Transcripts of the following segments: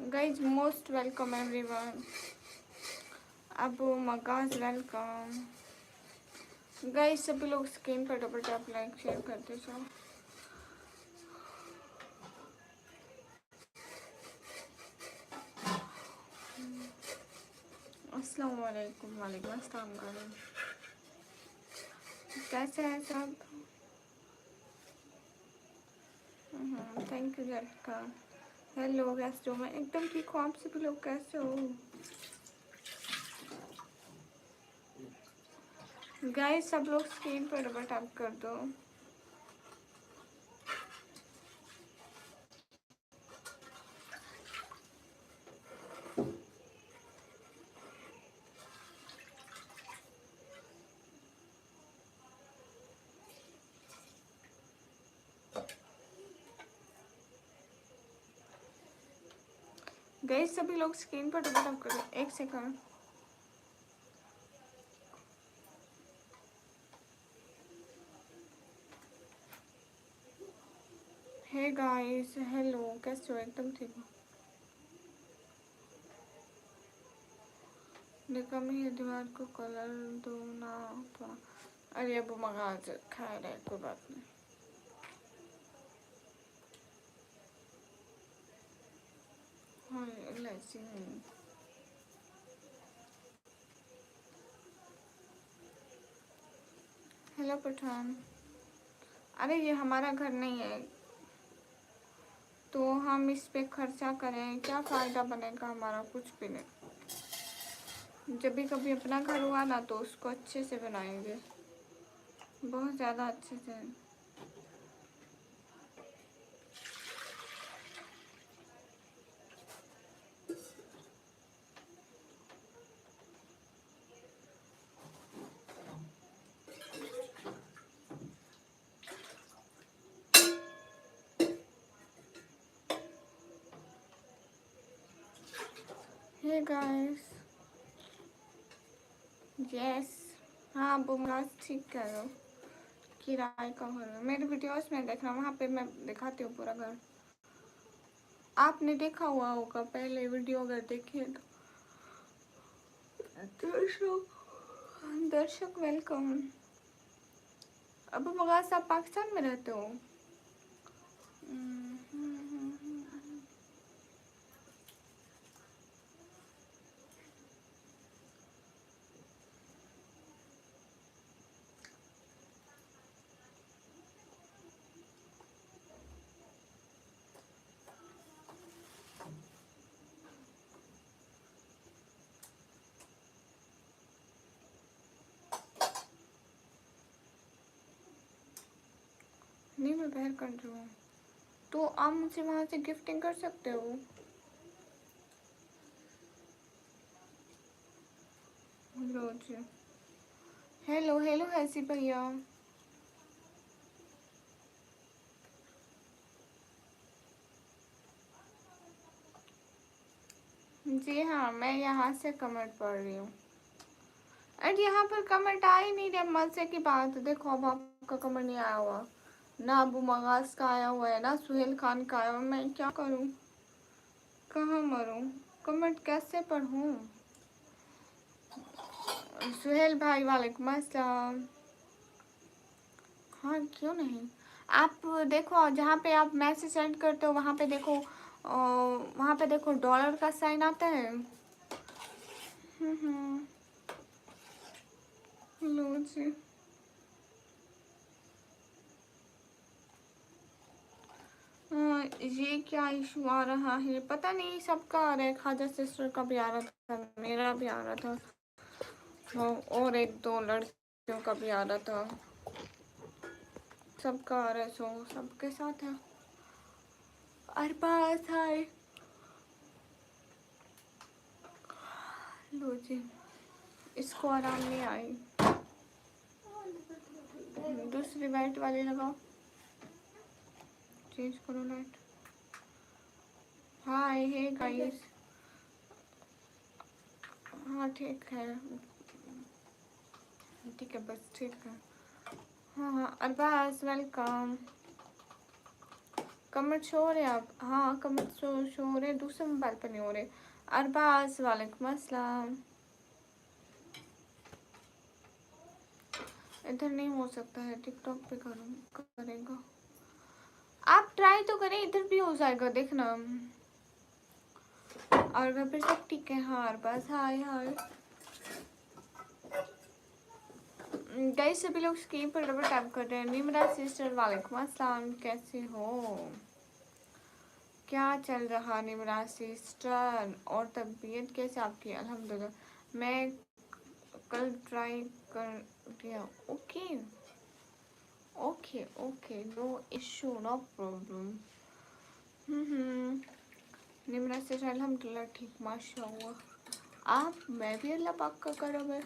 Guys, most welcome everyone. Abu Magas welcome. Guys, सभी लोग screen पर डबल टैप लाइक शेयर करते जाओ. अस्सलाम वालेकुम. वालेकुम अस्सलाम. कैसे हैं सब? थैंक यू का. हेलो, कैसे हो? मैं एकदम ठीक हूँ. आप सभी लोग कैसे हो? गाइस, सब लोग स्क्रीन पर डबल टैप कर दो. गाइस, सभी लोग स्क्रीन पर डबल टैप करो. एक सेकंड. हे गाइस, हेलो, कैसे हो? एकदम ठीक हो? देखा मैं दीवार को कलर दो ना थोड़ा. अरे अब मंगा खा रहा है, कोई बात नहीं. हाँ, इलायची नहीं. हेलो पठान. अरे ये हमारा घर नहीं है तो हम इस पे खर्चा करें, क्या फ़ायदा बनेगा हमारा? कुछ भी नहीं. जब भी कभी अपना घर हुआ ना तो उसको अच्छे से बनाएंगे, बहुत ज़्यादा अच्छे से. Hey guys, yes. हाँ, बुमराज ठीक कह रहे हो. किराए का घर है. मेरे वीडियोस में देखना, वहाँ पे मैं दिखाती हूँ पूरा घर. आपने देखा हुआ होगा पहले वीडियो, अगर देखे तो. दर्शक वेलकम. अब मगास, आप पाकिस्तान में रहते हो? नहीं, मैं बाहर कर रही हूँ. तो आप मुझे वहाँ से गिफ्टिंग कर सकते हो. रोज. हेलो हेलो हैसी भैया. जी हाँ, मैं यहाँ से कमेंट पढ़ रही हूँ. अरे यहाँ पर कमेंट आ ही नहीं रहा. मजे की बात. देखो, अब आपका कमेंट नहीं आया हुआ ना. अबू मगास का आया हुआ है ना, सुहेल खान का आया हुआ. मैं क्या करूँ, कहाँ मरूँ, कमेंट कैसे पढ़ूँ? सुहेल भाई वालेकुम अस्सलाम. हाँ, क्यों नहीं. आप देखो, जहाँ पे आप मैसेज सेंड करते हो वहाँ पे देखो, वहाँ पे देखो डॉलर का साइन आता है. लो जी. ये क्या इशू आ रहा है पता नहीं. सबका आ रहा है. खाजा सिस्टर का भी आ रहा था, मेरा भी आ रहा था, और एक दो लड़कियों का भी आ रहा था. सबका आ रहा है. सो सबके साथ है. अरबाज हाय. लो जी. इसको आराम नहीं आई. दूसरी लाइट वाली लगाओ. चेंज करो लाइट. हाय. Hey guys. हाँ ठीक है, ठीक है, बस ठीक है. हाँ हाँ, अरबाज वेलकम. कमेंट शो हो रहे हैं आप? हाँ कमेंट शो हो रहे हैं, दूसरे मोबाइल पर नहीं हो रहे। अरबाज वालेकुम अस्सलाम। इधर नहीं हो सकता है, टिकटॉक पे करेगा। आप ट्राई तो करें, इधर भी हो जाएगा देखना। और घर पे सब ठीक है? हाँ अरबाज हाय हाय। गाइस सभी लोग स्क्रीन पर डबल टैप कर रहे हैं। निमरा सिस्टर वालेकुम अस्सलाम, कैसे हो? क्या चल रहा निमरा सिस्टर? और तबीयत कैसे आपकी? अल्हम्दुलिल्लाह। मैं कल ट्राई कर दिया। Okay okay okay, no issue no problem. Nimra sister अल्हम्दुलिल्लाह ठीक माशाअल्लाह। आप? मैं भी अल्लाह पाक का करम है।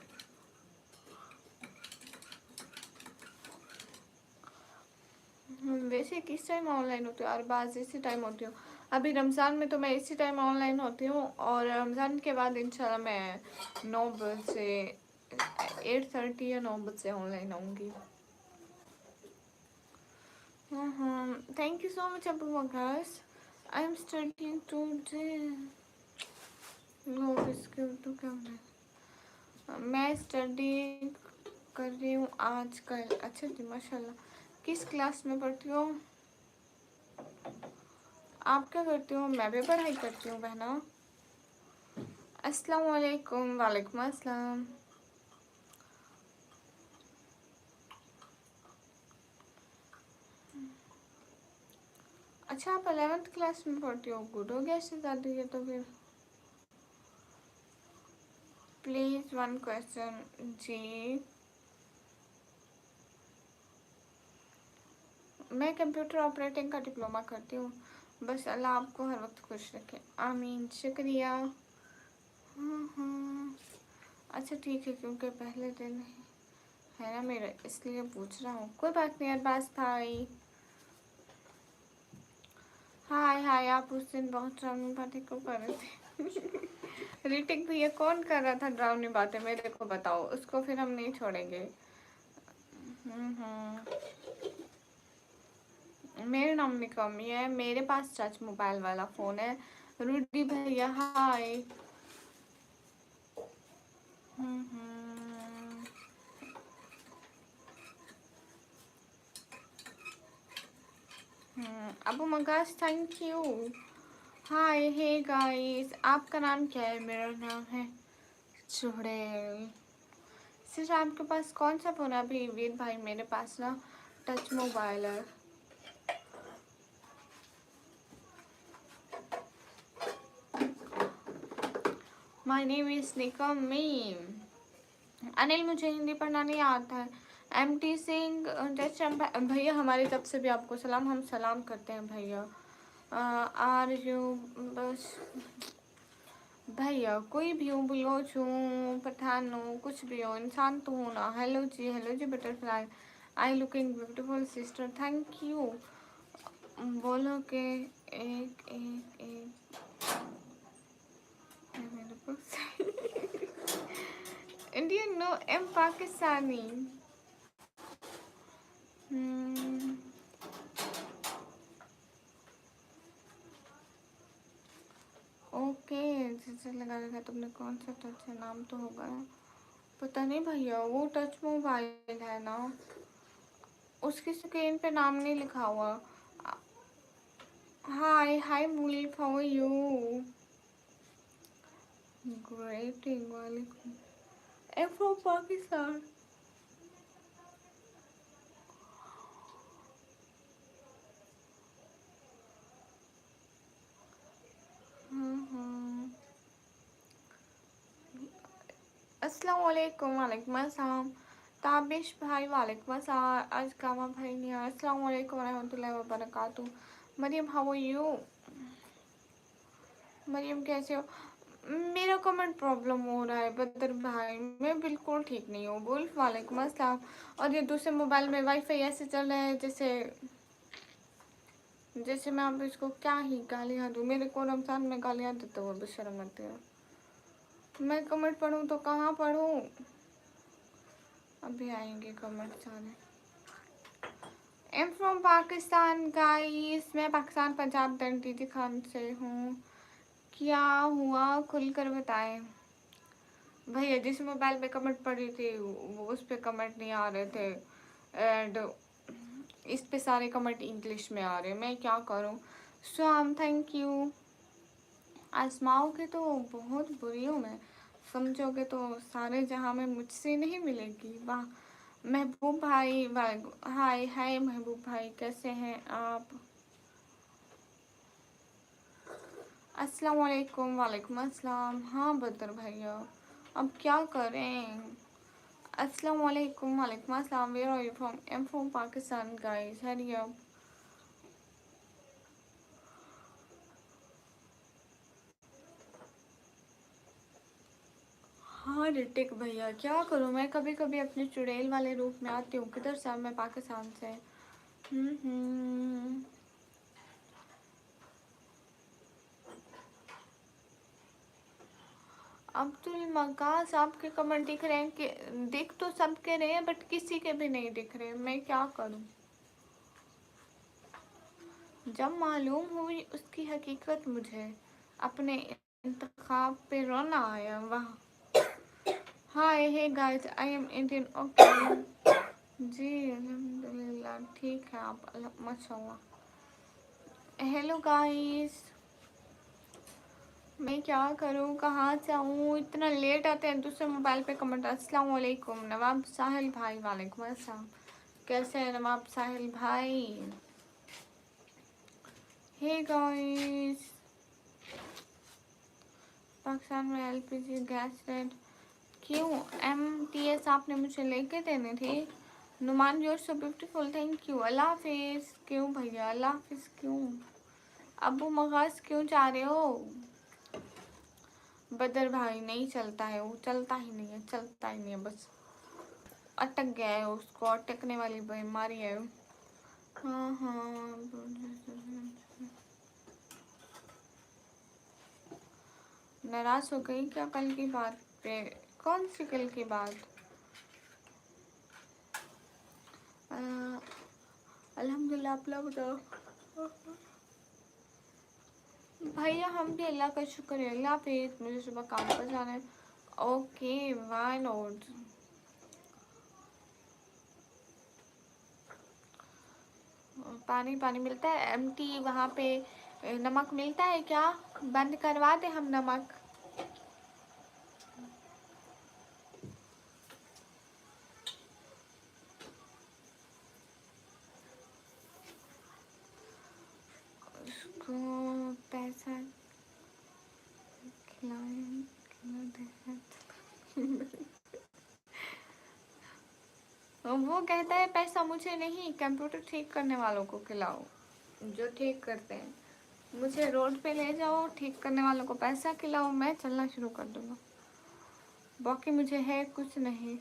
वैसे किस टाइम ऑनलाइन होती हो? और बाज़ इसी टाइम होती हूँ। अभी रमज़ान में तो मैं इसी टाइम ऑनलाइन होती हूँ, और रमज़ान के बाद इंशाल्लाह मैं 9 बजे 8:30 या 9 बजे ऑनलाइन आऊँगी। Thank you so much Abu Magas. I am studying today. No इसके तो क्या मैं स्टडी कर रही हूँ आजकल। अच्छा जी माशाल्लाह। किस क्लास में पढ़ती हो? आप क्या करती हो? मैं भी पढ़ाई करती हूँ बहना। अस्सलाम वालेकुम। वालेकुम अस्सलाम। अच्छा आप 11th क्लास में पढ़ती हो? गुड हो गया इससे ज़्यादा है तो फिर। प्लीज़ वन क्वेश्चन जी। मैं कंप्यूटर ऑपरेटिंग का डिप्लोमा करती हूँ। बस अल्लाह आपको हर वक्त खुश रखे, आमीन। शुक्रिया। अच्छा ठीक है, क्योंकि पहले दिन है ना मेरा, इसलिए पूछ रहा हूँ। कोई बात नहीं अरबाज भाई। हाय हाय। आप उस दिन बहुत ड्राउनी बातें क्यों कर रहे थे? ऋतिक भैया कौन कर रहा था ड्राउनी बातें, मेरे को बताओ, उसको फिर हम नहीं छोड़ेंगे। मेरे नाम में कमी है, मेरे पास टच मोबाइल वाला फ़ोन है। रूडी भैया hi. Abu Magas thank you. Hi hey guys, आपका नाम क्या है? मेरा नाम है चुड़ैल। सिर्फ आपके पास कौन सा फ़ोन है? अभी वेद भाई मेरे पास ना टच मोबाइल है। My name is Nikam meme. Anil मुझे हिंदी पढ़ना नहीं आता है। एमटी सिंह जैसे भैया हमारी तरफ से भी आपको सलाम, हम सलाम करते हैं भैया। आर यू बस भैया कोई भी हो, बलोच हूँ, पठान हो, कुछ भी हो, इंसान तो हो ना। हेलो जी butterfly. I looking beautiful sister, thank you. बोलो के एक एक एक है मेरे पास। Indian no am Pakistani. Okay जैसे लगा रखा तुमने, कौन सा टच है? नाम तो होगा, पता नहीं भैया, वो टच मोबाइल है ना, उसकी स्क्रीन पे नाम नहीं लिखा हुआ। हाय हाय मुलीफ, हाउ आर यू? ग्रेट। वालेकुम। M from Pakistan. अस्सलाम वालेकुम। वालेकुम अस्सलाम। ताबिश भाई वालेकुम अस्सलाम। आज कामा भाई नहीं आया। अस्सलाम वालेकुम रहमतुल्लाहि व बरकातहू। Maryam how are you? Maryam कैसे हो? मेरा कमेंट प्रॉब्लम हो रहा है बदर भाई, मैं बिल्कुल ठीक नहीं हूँ। बोल वालेकुम अस्सलाम। और ये दूसरे मोबाइल में वाईफाई ऐसे चल रहा है जैसे जैसे मैं अब इसको क्या ही गालियाँ दूँ। मेरे को रमज़ान में गालियाँ देते हुए बेशर्म आती है। मैं कमेंट पढ़ूँ तो कहाँ पढ़ूँ? अभी आएंगे कमेंट सारे। I'm from Pakistan guys. मैं पाकिस्तान पंजाब दंडीदी खान से हूँ. क्या हुआ खुल कर बताएं. भैया जिस मोबाइल पे कमेंट पड़ी थी वो उस पे कमेंट नहीं आ रहे थे एंड इस पे सारे कमेंट इंग्लिश में आ रहे हैं. मैं क्या करूँ. स्वाम थैंक यू. आजमाओगे तो बहुत बुरी हूँ मैं. समझोगे तो सारे जहाँ में मुझसे नहीं मिलेगी. वाह महबूब भाई. हाय हाय महबूब भाई कैसे हैं आप. अस्सलाम वालेकुम. वालेकुम अस्सलाम. हाँ बदर भैया अब क्या करें. अस्सलाम वालेकुम. वालेकुम अस्सलाम. Where are you from. I am from Pakistan guys. Hurry up. हाँ ऋतिक भैया क्या करूँ मैं. कभी कभी अपने चुड़ैल वाले रूप में आती हूँ. किधर से. मैं पाकिस्तान से. हम्म. अब्दुल मकास आपके कमेंट दिख रहे हैं कि दिख तो सबके रहे हैं बट किसी के भी नहीं दिख रहे. मैं क्या करूं. जब मालूम हुई उसकी हकीकत मुझे अपने इंतखाब पे रोना आया. वाह. Hi hey guys I am Indian. Okay जी अल्हम्दुलिल्लाह ठीक है आप माशाल्लाह. Hello guys. मैं क्या करूँ कहाँ से आऊँ. इतना लेट आते हैं दूसरे मोबाइल पे कमेंट. अस्सलाम वालेकुम नवाब साहिल भाई. वालेकुम अस्सलाम. कैसे हैं नवाब साहिल भाई. हे गाइस. पाकिस्तान में एलपीजी गैस रेट क्यों. एमटीएस आपने मुझे लेके देने थे. Numan you're so beautiful. Thank you. अल्लाह हाफिज़. क्यों भैया अल्लाह हाफिज़ क्यों. अबू मगाज क्यों जा रहे हो. बदर भाई नहीं चलता है वो. चलता ही नहीं है. चलता ही नहीं है बस अटक गया है. उसको अटकने वाली बीमारी है. हाँ हाँ. नाराज हो गई क्या कल की बात पे. कौन सी कल की बात. अल्हम्दुलिल्लाह आप लोग बताओ. भैया हम भी अल्लाह का शुक्र है. अल्लाह पे मुझे सुबह काम पर जाना है. Okay why not. पानी पानी मिलता है. एमटी वहाँ पे नमक मिलता है क्या. बंद करवा दे हम नमक. उसको पैसा खिलाए खिला दे. वो कहता है पैसा मुझे नहीं कंप्यूटर ठीक करने वालों को खिलाओ जो ठीक करते हैं. मुझे रोड पे ले जाओ ठीक करने वालों को पैसा खिलाओ. मैं चलना शुरू कर दूँगा. बाकी मुझे है कुछ नहीं.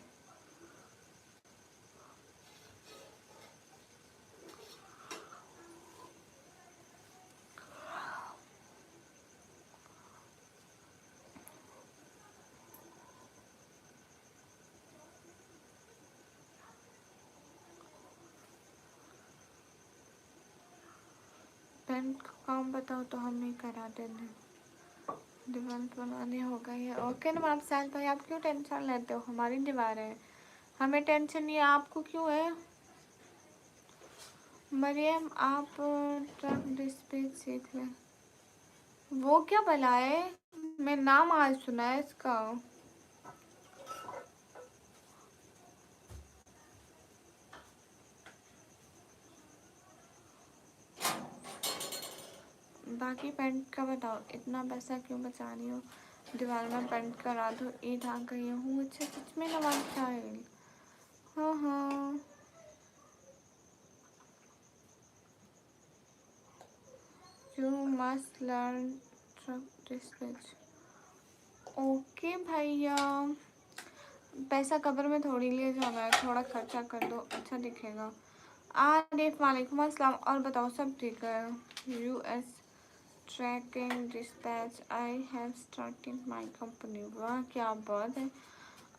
पेन का काम बताओ तो हम ही करा देंगे. दीवार बनाने हो गई है. ओके नवाब साहिल भाई आप क्यों टेंशन लेते हो. हमारी दीवार है. हमें टेंशन नहीं है. आपको क्यों है. मरियम आप ट्रक डिस्पैच सीख लें. वो क्या भला है. मैं नाम आज सुना है इसका. बाकी पेंट का बताओ. इतना पैसा क्यों बचा रही हो. दीवार में पेंट करा दो. ईद आ गई हूँ. अच्छा सच में नवाब साहिल. हाँ हाँ. You must learn truck dispatch. Okay भैया. पैसा कब्र में थोड़ी लिए जाना है. थोड़ा खर्चा कर दो अच्छा दिखेगा. आरिफ वालेकुम अस्सलाम. और बताओ सब ठीक है. US tracking dispatch I have started my company. वाह क्या बात है.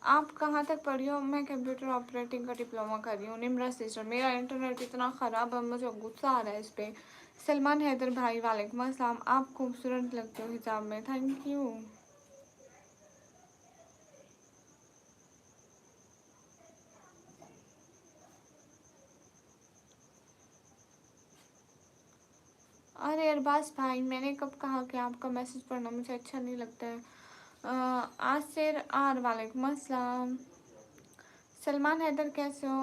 आप कहाँ तक पढ़ी हो? मैं कंप्यूटर ऑपरेटिंग का डिप्लोमा कर रही हूँ। निम्रा सिस्टर, मेरा इंटरनेट इतना ख़राब है, मुझे गुस्सा आ रहा है इस पे। सलमान हैदर भाई वालेकुम अस्सलाम, आप खूबसूरत लगते हो हिजाब में, थैंक यू। अरे अरबाज भाई, मैंने कब कहा कि आपका मैसेज पढ़ना मुझे अच्छा नहीं लगता है। आसिर आर वालेकुम अस्सलाम। सलमान हैदर कैसे हो?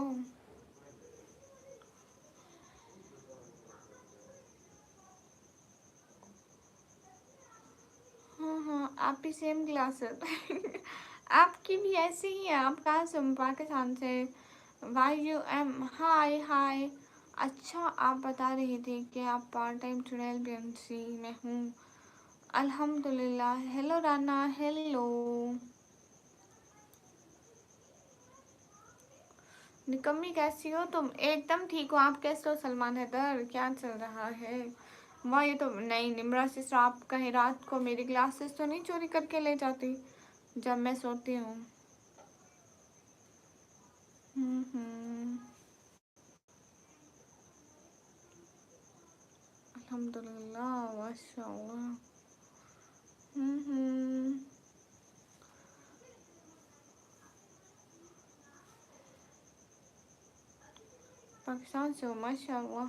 हाँ हाँ, आप भी सेम क्लासेस आपकी भी ऐसे ही है। आप कहाँ से हो? पाकिस्तान से। वाई यू एम, हाय हाय। अच्छा, आप बता रहे थे कि आप पार्ट टाइम चुड़ैल बीएमसी में हूँ। अल्हम्दुलिल्लाह। Hello Rana, hello. निकम्मी कैसी हो तुम? एकदम ठीक हो। आप कैसे हो सलमान हैदर? क्या चल रहा है? वाह, ये तो नहीं निम्रा सिस्टर, आप कहीं रात को मेरी ग्लासेस तो नहीं चोरी करके ले जाती जब मैं सोती हूँ? हम्म। अल्हम्दुलिल्लाह, माशाअल्लाह। हम्म। पाकिस्तान से हो, माशाअल्लाह।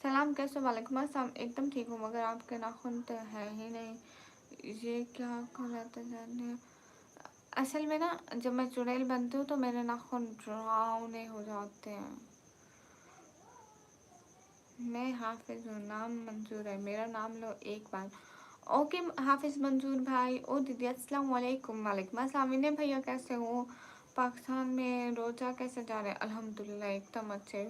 सलाम, कैसे हो? वालेकुम अस्सलाम। एकदम ठीक हूँ, मगर आपके नाखून तो है ही नहीं। ये क्या कर रहा था जानने? असल में ना, जब मैं चुड़ैल बनती हूँ तो मेरे नाखून डरावने हो जाते हैं। मैं हाफिज हूँ, नाम मंजूर है, मेरा नाम लो एक बार। ओके हाफिज मंजूर भाई। ओ दीदी अस्सलाम वालेकुम। वालेकुम अस्सलाम। विनय भैया कैसे हो? पाकिस्तान में रोजा कैसे जा रहे हैं? अल्हम्दुलिल्लाह एकदम अच्छे।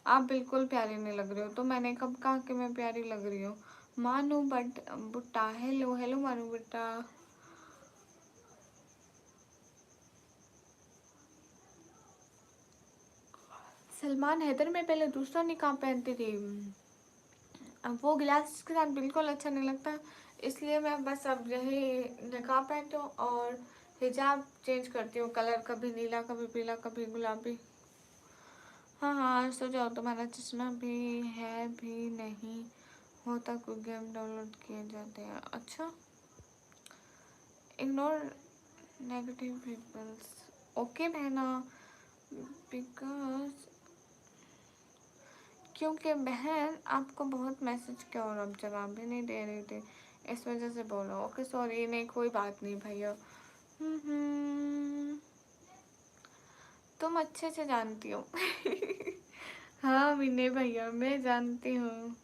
आप बिल्कुल प्यारी नहीं लग रहे हो। तो मैंने कब कहा कि मैं प्यारी लग रही हूँ? मानू बट बुट्टा, हेलो हेलो मानू बुट्टा। सलमान हैदर में पहले दूसरा निकाब पहनती थी, अब वो ग्लासेस के साथ बिल्कुल अच्छा नहीं लगता, इसलिए मैं बस अब यही निकाब पहनती हूँ और हिजाब चेंज करती हूँ कलर, कभी नीला कभी पीला कभी गुलाबी। हाँ हाँ, सो जाओ, तुम्हारा चश्मा भी है भी नहीं होता, कोई गेम डाउनलोड किए जाते हैं। अच्छा, इग्नोर नेगेटिव पीपल्स। ओके बहना, बिकॉज क्योंकि बहन आपको बहुत मैसेज किया और अब जवाब भी नहीं दे रही थी, इस वजह से बोलो। ओके सॉरी, नहीं कोई बात नहीं भैया। हम्म, तुम अच्छे से जानती हो हाँ विनय भैया, मैं जानती हूँ।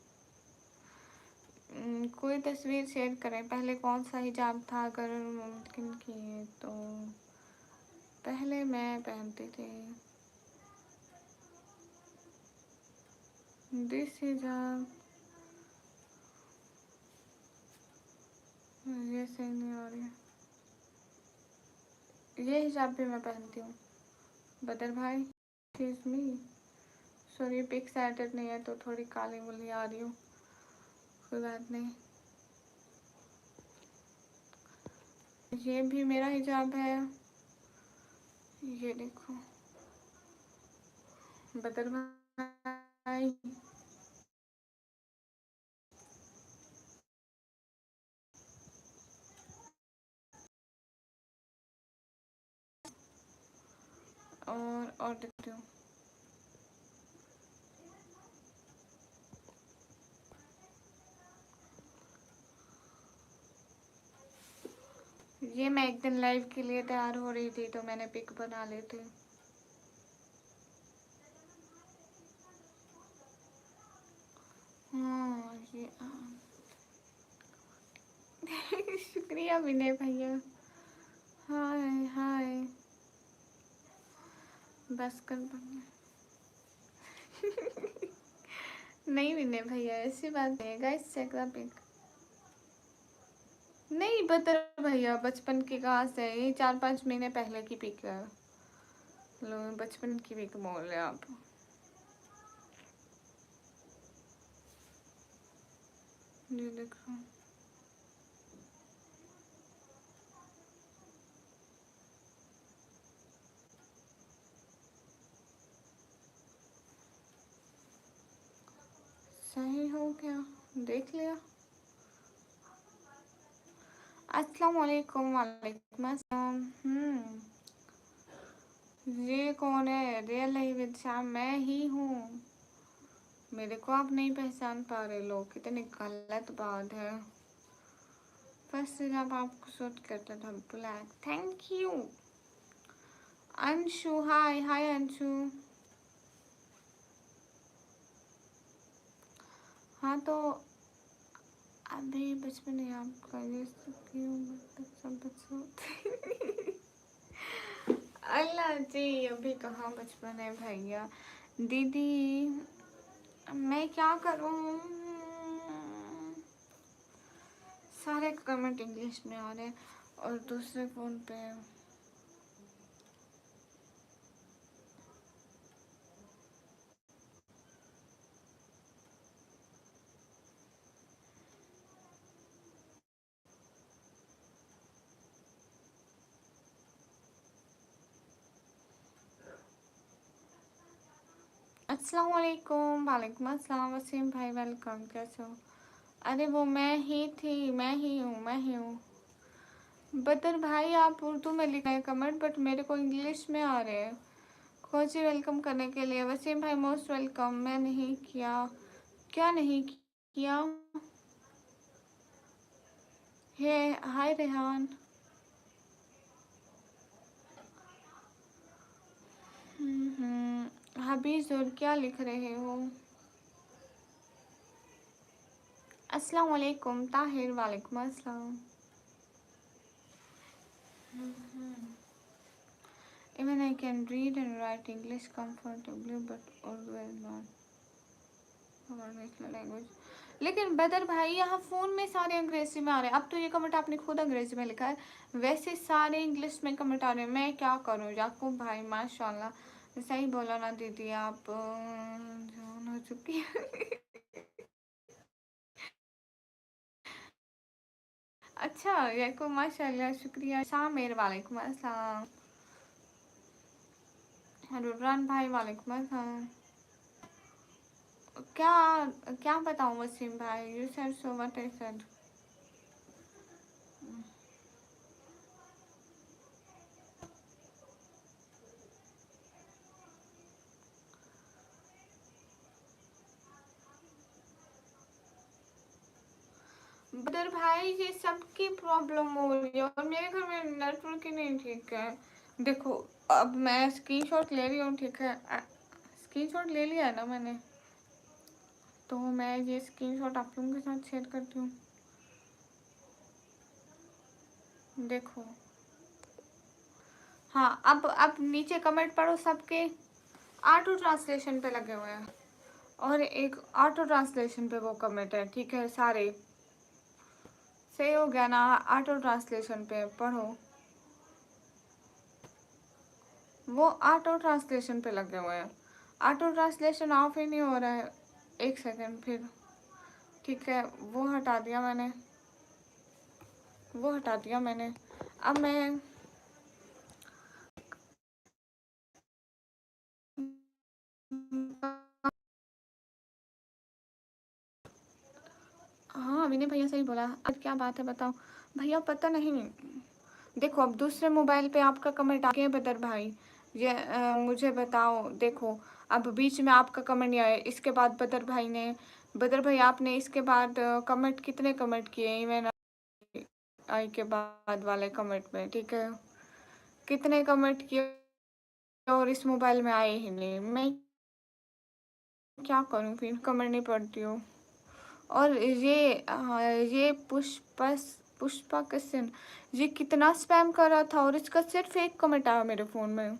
कोई तस्वीर शेयर करें। पहले कौन सा हिजाब था, अगर मुमकिन की तो पहले मैं पहनती थी दिस हिजाब। ये सही नहीं हो रही है, ये हिजाब भी मैं पहनती हूँ। बदर भाई, excuse me, sorry pic edit नहीं है तो थोड़ी काली मुली आ रही हूँ, कोई बात नहीं। ये भी मेरा हिजाब है, ये देखो बदर भाई। और देखती हूँ, ये मैं एक दिन लाइव के लिए तैयार हो रही थी तो मैंने पिक बना ली थी। हाँ ये शुक्रिया विनय भैया। हाय हाय, बस कर नहीं विनय भैया, ऐसी बात नहीं है गाइस, चेक द पिक। नहीं बता भैया, बचपन की कहाँ से, ये 4-5 महीने पहले की पिक है। लो बचपन की पिक बोल रहे आप। ये देखो, देख लिया। अस्सलाम वालेकुम। वालेकुम अस्सलाम। ये कौन है? रियल लाइफ विद शाम मैं ही हूँ। मेरे को आप नहीं पहचान पा रहे लोग, कितनी गलत बात है। फर्स्ट जब आपको शूट करता था black. Thank you Anshu. Hi hi Anshu. हाँ तो अभी बचपन है आपका, ये क्यों मतलब सब बच्चों अल्लाह जी, अभी कहाँ बचपन है भैया। दीदी मैं क्या करूँ, सारे कमेंट इंग्लिश में आ रहे हैं और दूसरे फ़ोन पे अस्सलाम वालेकुम। वालेकुम अस्सलाम। वसीम भाई वेलकम। कैसे हो? अरे वो मैं ही थी, मैं ही हूँ, मैं ही हूँ। बदर भाई आप उर्दू में लिख रहे हैं कमेंट, बट मेरे को इंग्लिश में आ रहे हैं। खोजी वेलकम करने के लिए। वसीम भाई मोस्ट वेलकम। मैं नहीं किया, क्या नहीं किया? हे हाय रेहान। हबीज और क्या लिख रहे हो? अस्सलाम वालेकुम ताहिर। वालेकुम अस्सलाम। Even I can read and write English comfortably, but Urdu is not our national language. लेकिन बदर भाई यहाँ फ़ोन में सारे अंग्रेजी में आ रहे हैं। अब तो ये कमेंट आपने खुद अंग्रेजी में लिखा है, वैसे सारे इंग्लिश में कमेंट आ रहे हैं। मैं क्या करूँ? याकूब भाई माशाल्लाह सही बोला ना दीदी, आप जान हो चुकी है अच्छा याकूब माशाल्लाह शुक्रिया। शामिर वालेकुम अस्सलाम। रुरान भाई वालेकुम अस्सलाम। क्या क्या बताऊँ वसीम भाई? You said so what I said. बदर भाई ये सबकी प्रॉब्लम हो रही है और मेरे घर में नेटवर्क ही नहीं ठीक है। देखो अब मैं स्क्रीनशॉट ले रही हूँ, ठीक है? स्क्रीनशॉट ले लिया है ना मैंने, तो मैं ये स्क्रीनशॉट आप लोगों के साथ शेयर करती हूँ। देखो हाँ, अब नीचे कमेंट पढ़ो सबके। ऑटो ट्रांसलेशन पे लगे हुए हैं और एक ऑटो ट्रांसलेशन पे वो कमेंट है, ठीक है? सारे सही हो गया ना? ऑटो ट्रांसलेशन पे पढ़ो, वो ऑटो ट्रांसलेशन पे लगे हुए हैं। ऑटो ट्रांसलेशन ऑफ ही नहीं हो रहा है। एक सेकंड फिर, ठीक है? वो हटा दिया मैंने, वो हटा दिया मैंने। अब मैं हाँ विनय भैया सही बोला। अब क्या बात है बताओ भैया? पता नहीं। देखो अब दूसरे मोबाइल पे आपका कमेंट आ गया बदर भाई, ये मुझे बताओ। देखो अब बीच में आपका कमेंट नहीं आया, इसके बाद बदर भाई ने, बदर भाई आपने इसके बाद कमेंट कितने कमेंट किए इवन आई के बाद वाले कमेंट में, ठीक है? कितने कमेंट किए और इस मोबाइल में आए ही नहीं। मैं क्या करूँ फिर? कमेंट नहीं पढ़ती हूँ। और ये पुष्पा किशन, ये कितना स्पैम कर रहा था और इसका सिर्फ एक कमेंट आया मेरे फ़ोन में।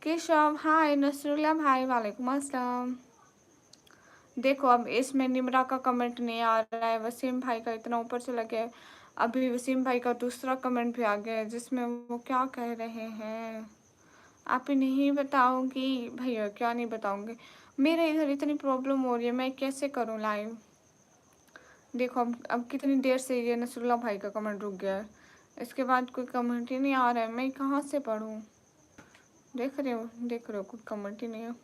केशव हाय। नसरुल्ला भाई वालेकुम अस्सलाम। देखो अब इसमें निमरा का कमेंट नहीं आ रहा है, वसीम भाई का इतना ऊपर से लगे। अभी वसीम भाई का दूसरा कमेंट भी आ गया है जिसमें वो क्या कह रहे हैं, आप ही नहीं बताऊंगी भैया? क्या नहीं बताऊंगी? मेरे इधर इतनी प्रॉब्लम हो रही है, मैं कैसे करूँ लाइव? देखो अब कितनी देर से ये नसरुल्ला भाई का कमेंट रुक गया है, इसके बाद कोई कमेंट ही नहीं आ रहा है। मैं कहाँ से पढ़ूँ? देख रहे हो, देख रहे हो, कोई कमेंट ही नहीं है।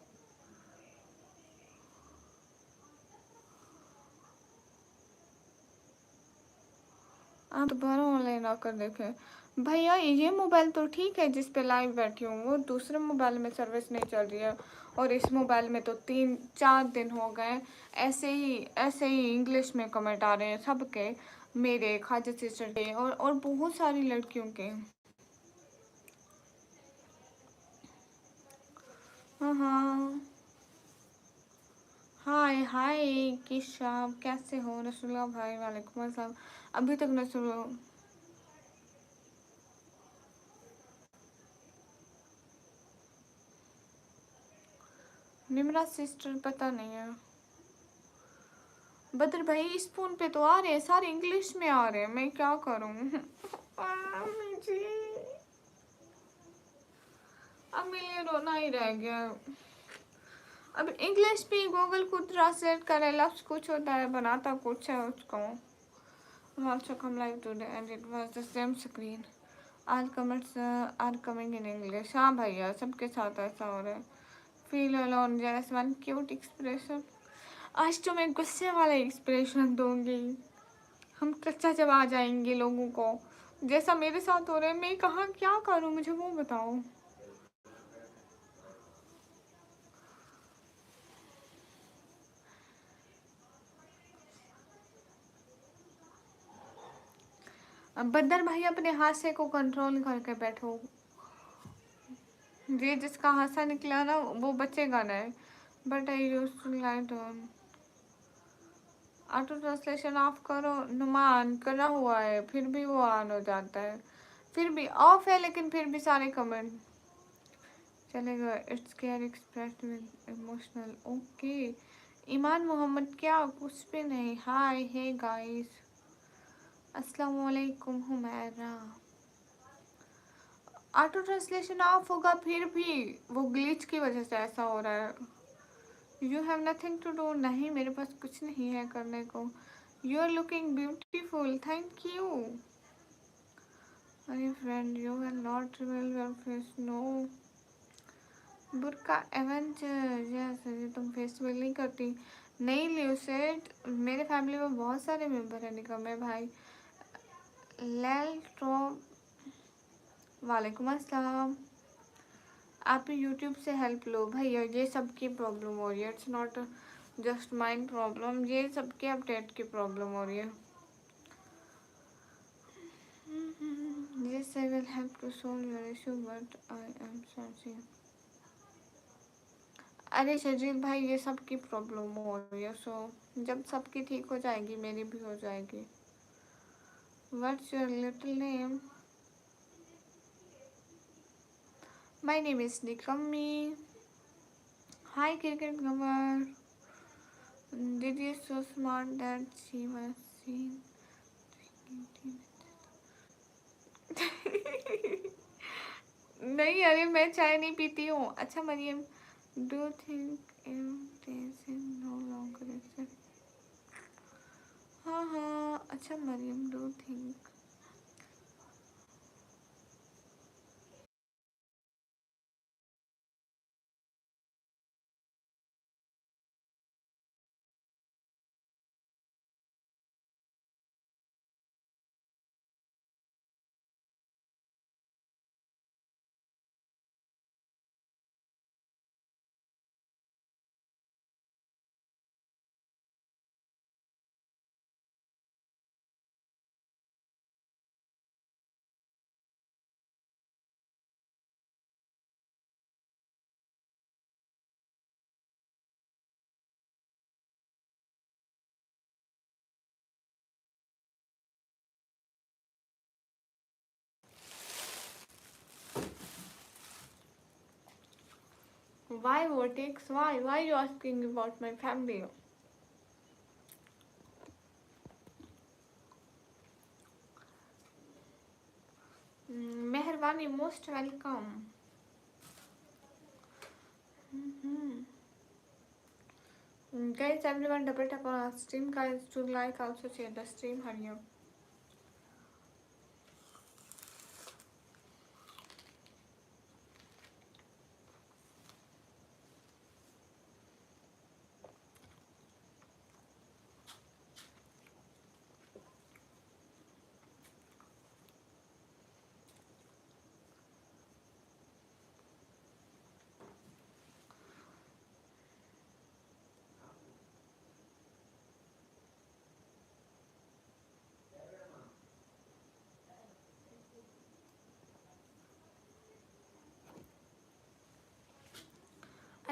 आप दोबारा ऑनलाइन आकर देखें। भैया ये मोबाइल तो ठीक है जिस पे लाइव बैठी हूँ, वो दूसरे मोबाइल में सर्विस नहीं चल रही है, और इस मोबाइल में तो 3-4 दिन हो गए ऐसे ही इंग्लिश में कमेंट आ रहे हैं सबके, मेरे, खाजा सिस्टर के, और बहुत सारी लड़कियों के। हाँ, हाय हाय किशा, कैसे हो? रसूला भाई वालेकुम अस्सलाम। अभी तक रसूल निमरा सिस्टर पता नहीं है। बदर भाई इस फोन पे तो आ रहे हैं सारे इंग्लिश में आ रहे हैं, मैं क्या करूं? जी अब मेरे रोना ही रह गया। अब इंग्लिश भी गूगल खुद ट्रांसलेट करे, लफ्ज कुछ होता है बनाता कुछ है उसको। Also come live today and it was the same screen. All comments are coming in English. हाँ भैया सबके साथ ऐसा हो रहा है। Feel alone, just one cute expression. आज तो मैं गुस्से वाला एक्सप्रेशन दूंगी, हम कच्चा जवा जाएंगे लोगों को, जैसा मेरे साथ हो रहा है। मैं कहाँ क्या करूँ, मुझे वो बताओ। अब बदर भाई अपने हादसे को कंट्रोल करके बैठो। ये जिसका हादसा निकला ना वो बचेगा नहीं। But I use to light on. Auto translation off करो, नुमान करा हुआ है फिर भी वो ऑन हो जाता है, फिर भी ऑफ है लेकिन फिर भी सारे कमेंट चलेगा। It's care expressed with emotional. Okay Iman Mohammad, क्या कुछ भी नहीं। हाय हे गाइस, अस्सलाम वालेकुम हुमैरा। ऑटो ट्रांसलेशन ऑफ होगा फिर भी वो ग्लिच की वजह से ऐसा हो रहा है। You have nothing to do, नहीं मेरे पास कुछ नहीं है करने को। You are looking beautiful, thank you. अरे friend you have not reveal your face, no. Burka Avenger, yes ये तुम फेस रिवील नहीं करती। नहीं ल्यूसेट, मेरे फैमिली में बहुत सारे मेंबर हैं निकम में भाई। लेल ट्रो, वालेकुम अस्सलाम। आप यूट्यूब से हेल्प लो भैया, ये सबकी प्रॉब्लम हो रही है, it's not just mind problem, ये सबके अपडेट की प्रॉब्लम हो रही है। Yes, I will help to solve your issue, but I am searching. अरे शजील भाई ये सबकी प्रॉब्लम हो रही है, सो जब सबकी ठीक हो जाएगी मेरी भी हो जाएगी। What's your little name? My name is Nikami. Hi cricket lover. Did you so smart that she was seen? नहीं अरे मैं चाय नहीं पीती हूँ। अच्छा Maryam, do think no longer. हाँ हाँ अच्छा Maryam, do think. Why Vortex? Why? Why are you asking about my family? मेहरबानी, most welcome. Guys, everyone double tap on our stream, guys, to like, also share the stream. Hurry up.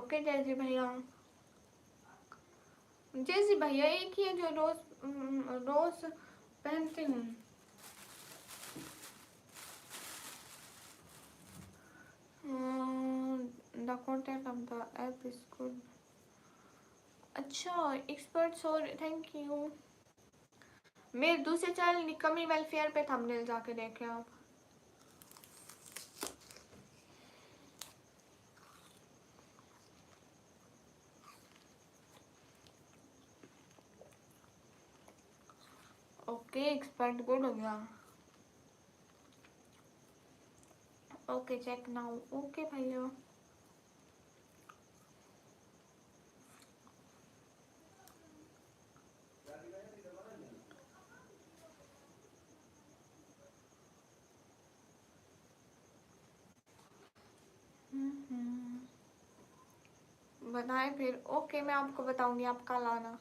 Okay जैसी भैया, जैसी भैया एक ही है जो रोज पहनती हूँ। The content of the app is good. अच्छा एक्सपर्ट, सॉरी, थैंक यू। मेरे दूसरे चैनल निकमी वेलफेयर पे थंबनेल जाके देखें आप। ओके एक्सपर्ट गुड हो गया। Okay check now. ओके भैया बताएं फिर। ओके मैं आपको बताऊंगी, आप कल आना।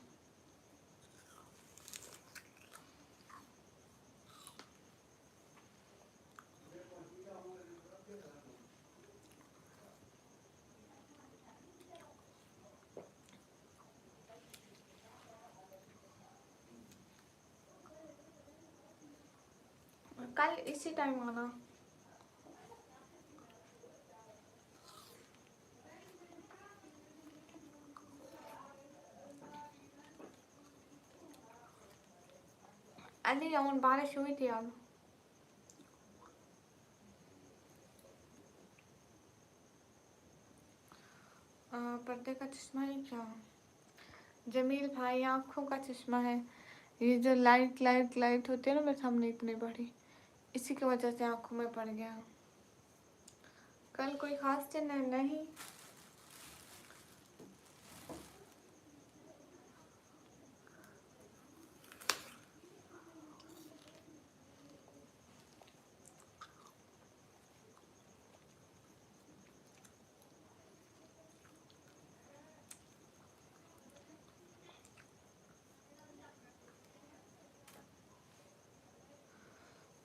कल इसी टाइम आना। अली जाऊन बारिश हुई थी अब। पर्दे का चश्मा ही क्या? जमील भाई आँखों का चश्मा है। ये जो लाइट लाइट लाइट होती है ना मेरे सामने इतनी बड़ी, इसी की वजह से आँखों में पड़ गया। कल कोई खास दिन है नहीं।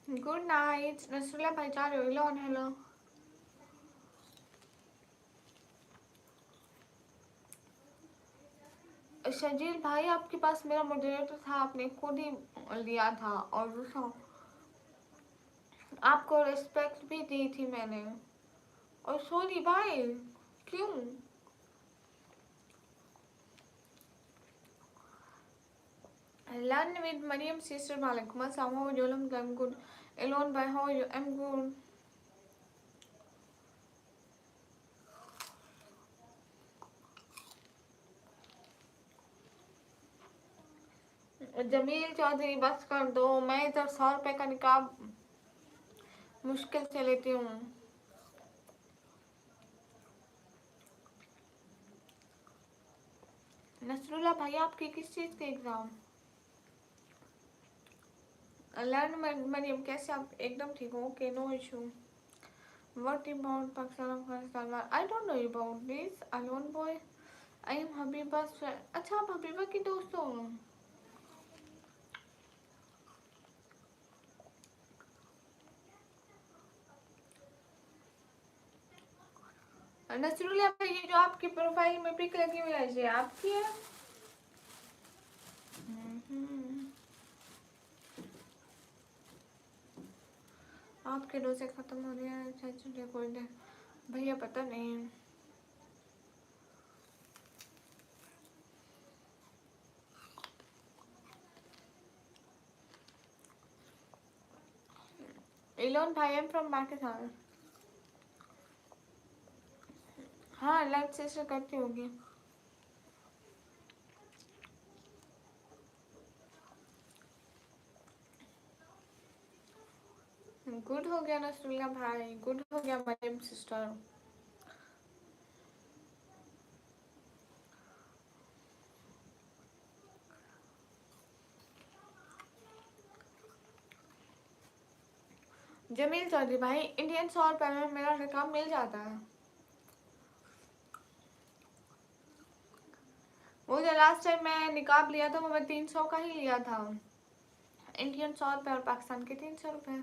गुड नाइट रसुल्ला भाई, जा रहे हो? Elon hello. शजील भाई आपके पास मेरा मॉडरेटर था, आपने खुद ही लिया था और दूसरा आपको रिस्पेक्ट भी दी थी मैंने। और सॉरी भाई क्यों? Learn with Mariam sister Malik. Masam, how are you? I'm good. Elon by how are you? I'm good. Jameel Chaudhary बस कर दो, मैं इधर 100 रुपए का निकाब मुश्किल से लेती हूँ। नसरुल्ला भाई आपकी किस चीज़ के एग्ज़ाम? लर्न मरियम कैसे आप? एकदम ठीक हो? Okay no issue. What about Pakistan, Afghanistan? I don't know about this. Alone boy. I am हबीबा's friend. अच्छा आप हबीबा की दोस्त हो? नसरुल्ला भाई ये जो आपकी प्रोफाइल में पिक लगी हुई है ये आपकी है? आपके डोसे खत्म हो रहे हैं। अच्छा कोई नहीं भैया, पता नहीं। इलोन भाई एम फ्रॉम पाकिस्तान। हाँ लाइव सेशन करती होगी। गुड हो गया नसरुल्ला भाई, गुड हो गया मरियम सिस्टर। जमील चौधरी भाई इंडियन 100 रुपए में मेरा निकाब मिल जाता है। वो जो लास्ट टाइम मैं निकाब लिया था वो मैं 300 का ही लिया था। इंडियन 100 रुपए और पाकिस्तान के 300 रुपए।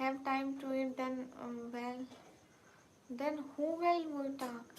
have time to eat then who will talk.